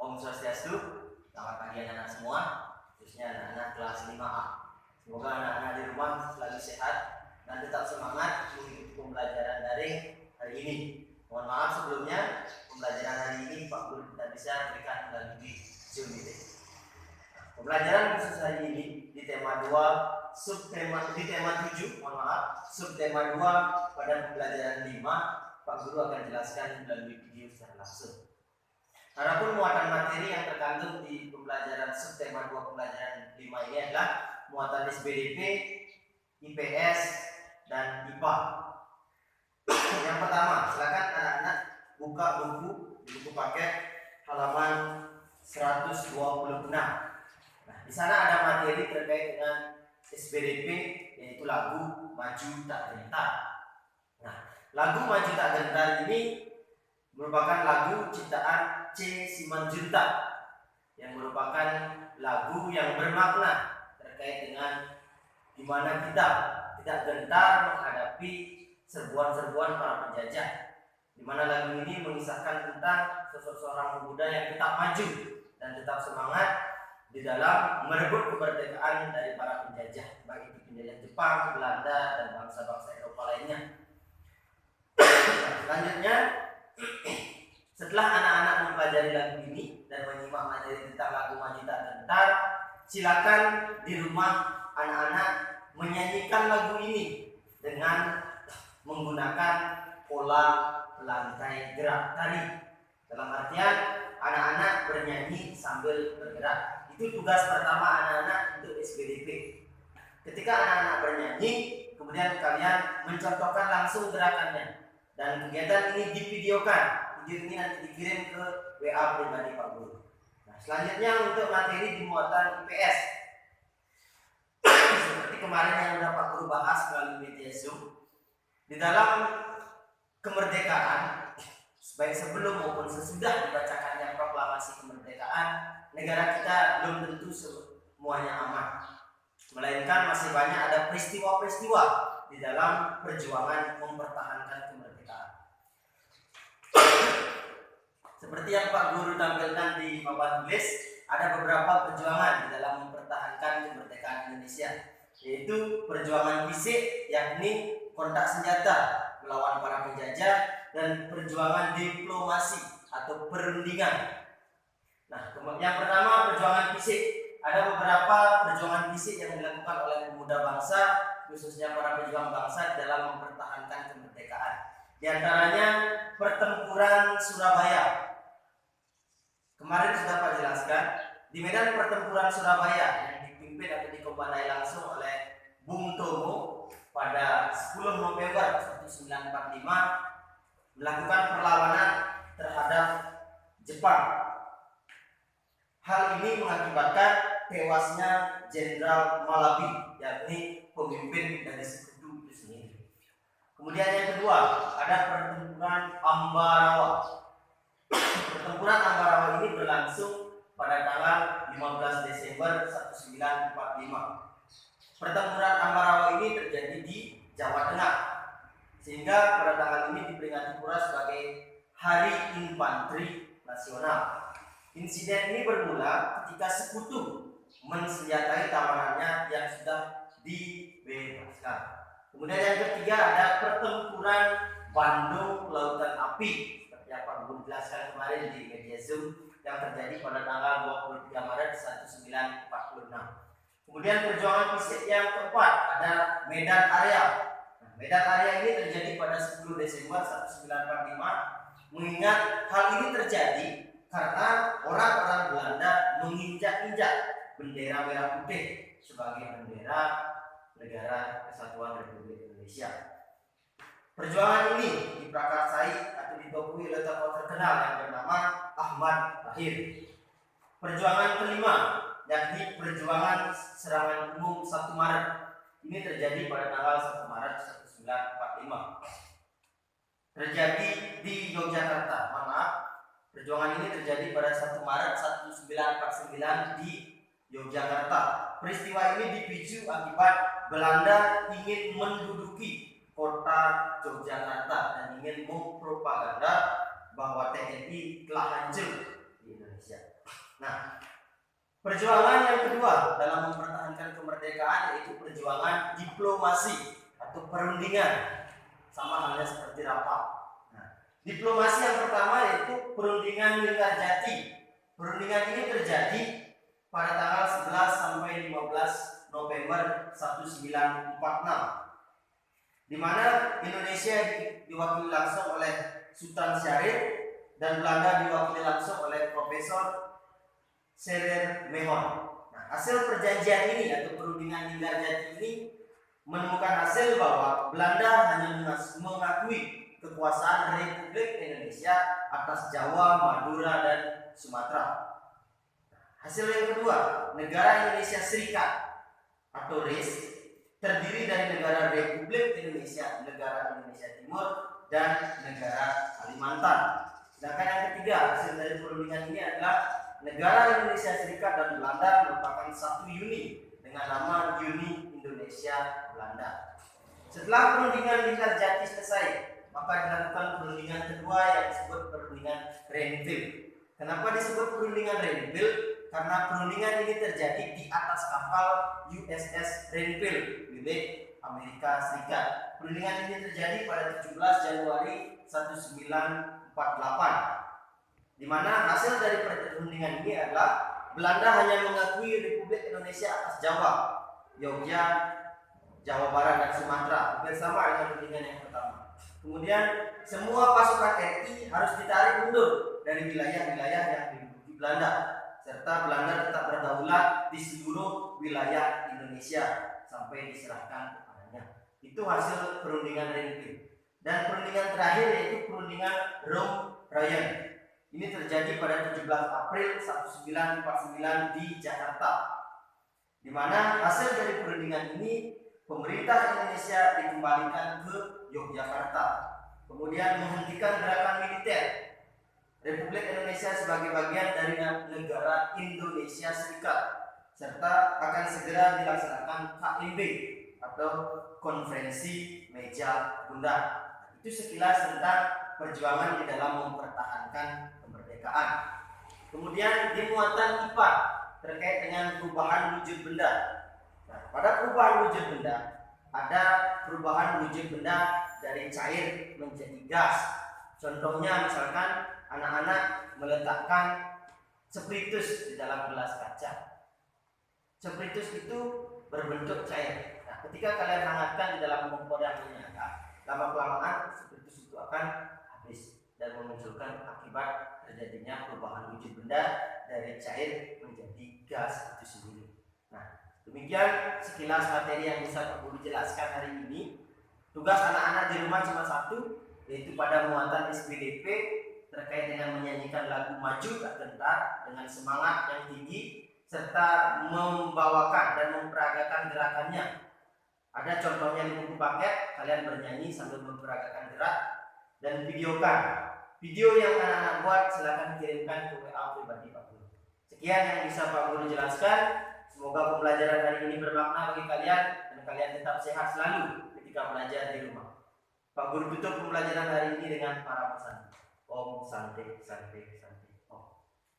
Om Swastiastu, selamat pagi anak-anak semua, khususnya anak-anak kelas 5A. Semoga anak-anak di rumah selalu sehat dan tetap semangat mengikuti pembelajaran daring hari ini. Mohon maaf sebelumnya, pembelajaran hari ini Pak Guru tidak bisa berikan melalui Zoom meeting. Pembelajaran khusus hari ini di tema 2, subtema 7, subtema 2 pada pembelajaran 5, Pak Guru akan jelaskan melalui video secara langsung. Adapun muatan materi yang terkandung di pembelajaran subtema 2 pembelajaran 5 ini adalah muatan SBDP, IPS, dan IPA. Yang pertama, silakan anak-anak buka buku paket halaman 126. Nah, di sana ada materi terkait dengan SBDP, yaitu lagu Maju Tak Gentar. Nah, lagu Maju Tak Gentar ini merupakan lagu ciptaan C. Simanjuntak yang merupakan lagu yang bermakna terkait dengan dimana kita tidak gentar menghadapi serbuan-serbuan para penjajah, dimana lagu ini mengisahkan tentang sosok seorang pemuda yang tetap maju dan tetap semangat di dalam merebut kemerdekaan dari para penjajah, baik itu penjajah Jepang, Belanda, dan bangsa-bangsa Eropa lainnya. Selanjutnya, setelah anak-anak mempelajari lagu ini dan menyimak materi tentang lagu Maju Tak Gentar, silakan di rumah anak-anak menyanyikan lagu ini dengan menggunakan pola lantai gerak tari. Dalam artian anak-anak bernyanyi sambil bergerak. Itu tugas pertama anak-anak untuk SBDP. Ketika anak-anak bernyanyi, kemudian kalian mencontohkan langsung gerakannya. Dan kegiatan ini divideokan. Video ini nanti dikirim ke WA pribadi Pak Guru. Nah, selanjutnya untuk materi di muatan IPS. Seperti kemarin yang sudah Pak Guru bahas melalui media Zoom, di dalam kemerdekaan, baik sebelum maupun sesudah dibacakannya proklamasi kemerdekaan, negara kita belum tentu semuanya aman. Melainkan masih banyak ada peristiwa-peristiwa di dalam perjuangan mempertahankan kemerdekaan. Seperti yang Pak Guru tampilkan di papan tulis, ada beberapa perjuangan di dalam mempertahankan kemerdekaan Indonesia, yaitu perjuangan fisik, yakni kontak senjata melawan para penjajah, dan perjuangan diplomasi atau perundingan. Nah, yang pertama perjuangan fisik. Ada beberapa perjuangan fisik yang dilakukan oleh pemuda bangsa, khususnya para pejuang bangsa dalam mempertahankan kemerdekaan. Di antaranya pertempuran Surabaya. Kemarin sudah Pak jelaskan, di medan pertempuran Surabaya yang dipimpin atau dikomandangi langsung oleh Bung Tomo pada 10 November 1945 melakukan perlawanan terhadap Jepang. Hal ini mengakibatkan tewasnya Jenderal Malabi, yakni pemimpin dari sekutu itu sendiri. Kemudian yang kedua, ada pertempuran Ambarawa. Pertempuran Ambarawa ini berlangsung pada tanggal 15 Desember 1945. Pertempuran Ambarawa ini terjadi di Jawa Tengah, sehingga pada tanggal ini diperingati pula sebagai Hari Infanteri Nasional. Insiden ini bermula ketika sekutu mensenjatai tawanannya yang sudah dibebaskan. Kemudian yang ketiga ada pertempuran Bandung Lautan Api, seperti yang Pak Guru jelaskan kemarin di media Zoom, yang terjadi pada tanggal 23 Maret 1946. Kemudian perjuangan fisik yang keempat ada Medan Area. Nah, Medan Area ini terjadi pada 10 Desember 1945. Mengingat hal ini terjadi karena orang-orang Belanda menginjak-injak bendera merah putih sebagai bendera negara Kesatuan Republik Indonesia. Perjuangan ini diprakarsai atau didopui oleh tokoh terkenal yang bernama Ahmad Lahir. Perjuangan kelima, yakni perjuangan serangan umum 1 Maret. Ini terjadi pada tanggal 1 Maret 1945. Terjadi di Yogyakarta. Perjuangan ini terjadi pada 1 Maret 1949 di Yogyakarta. Peristiwa ini dipicu akibat Belanda ingin menduduki kota Yogyakarta dan ingin mempropaganda bahwa TNI telah hancur di Indonesia. Nah, perjuangan yang kedua dalam mempertahankan kemerdekaan yaitu perjuangan diplomasi atau perundingan, sama halnya seperti rapat. Nah, diplomasi yang pertama yaitu perundingan Linggarjati. Perundingan ini terjadi pada tanggal 11 sampai 15 November 1946, di mana Indonesia diwakili langsung oleh Sultan Syarif dan Belanda diwakili langsung oleh Profesor Serer Mehon. Nah, hasil perjanjian ini atau perundingan Linggarjati ini menemukan hasil bahwa Belanda hanya mengakui kekuasaan Republik Indonesia atas Jawa, Madura, dan Sumatera. Hasil yang kedua, negara Indonesia Serikat atau RIS terdiri dari negara Republik Indonesia, negara Indonesia Timur, dan negara Kalimantan. Sedangkan yang ketiga, hasil dari perundingan ini adalah negara Indonesia Serikat dan Belanda merupakan satu uni dengan nama Uni Indonesia Belanda. Setelah perundingan Linggarjati selesai, maka dilakukan perundingan kedua yang disebut perundingan Renville. Kenapa disebut perundingan Renville? Karena perundingan ini terjadi di atas kapal USS Renville milik Amerika Serikat. Perundingan ini terjadi pada 17 Januari 1948, di mana hasil dari perundingan ini adalah Belanda hanya mengakui Republik Indonesia atas Jawa, Yogya, Jawa Barat, dan Sumatera, hampir sama dengan perundingan yang pertama. Kemudian semua pasukan RI harus ditarik mundur dari wilayah-wilayah yang diduduki Belanda, serta Belanda tetap berdaulat di seluruh wilayah Indonesia sampai diserahkan kepadanya. Itu hasil perundingan Renville. Dan perundingan terakhir yaitu perundingan Rome-Ryan. Ini terjadi pada 17 April 1949 di Jakarta, di mana hasil dari perundingan ini pemerintah Indonesia dikembalikan ke Yogyakarta, kemudian menghentikan gerakan militer Republik Indonesia sebagai bagian dari negara Indonesia Serikat, serta akan segera dilaksanakan KMB atau Konferensi Meja Bundar. Itu sekilas tentang perjuangan di dalam mempertahankan kemerdekaan. Kemudian di muatan IPA terkait dengan perubahan wujud benda. Nah, pada perubahan wujud benda ada perubahan wujud benda dari cair menjadi gas. Contohnya misalkan anak-anak meletakkan spiritus di dalam gelas kaca. Spiritus itu berbentuk cair. Nah, ketika kalian hangatkan di dalam kompor yang menyala, lama-kelamaan spiritus itu akan habis dan memunculkan akibat terjadinya perubahan wujud benda dari cair menjadi gas itu sendiri. Nah, demikian sekilas materi yang bisa Pak Guru jelaskan hari ini. Tugas anak-anak di rumah cuma satu, yaitu pada muatan SPDP terkait dengan menyanyikan lagu Maju Tak Gentar dengan semangat yang tinggi serta membawakan dan memperagakan gerakannya. Ada contohnya di buku paket, kalian bernyanyi sambil memperagakan gerak dan videokan. Video yang anak-anak buat silakan kirimkan ke WA pribadi Pak Guru. Sekian yang bisa Pak Guru jelaskan. Semoga pembelajaran hari ini bermakna bagi kalian dan kalian tetap sehat selalu ketika belajar di rumah. Pak Guru tutup pembelajaran hari ini dengan para pesan. Om Santi Santi Santi.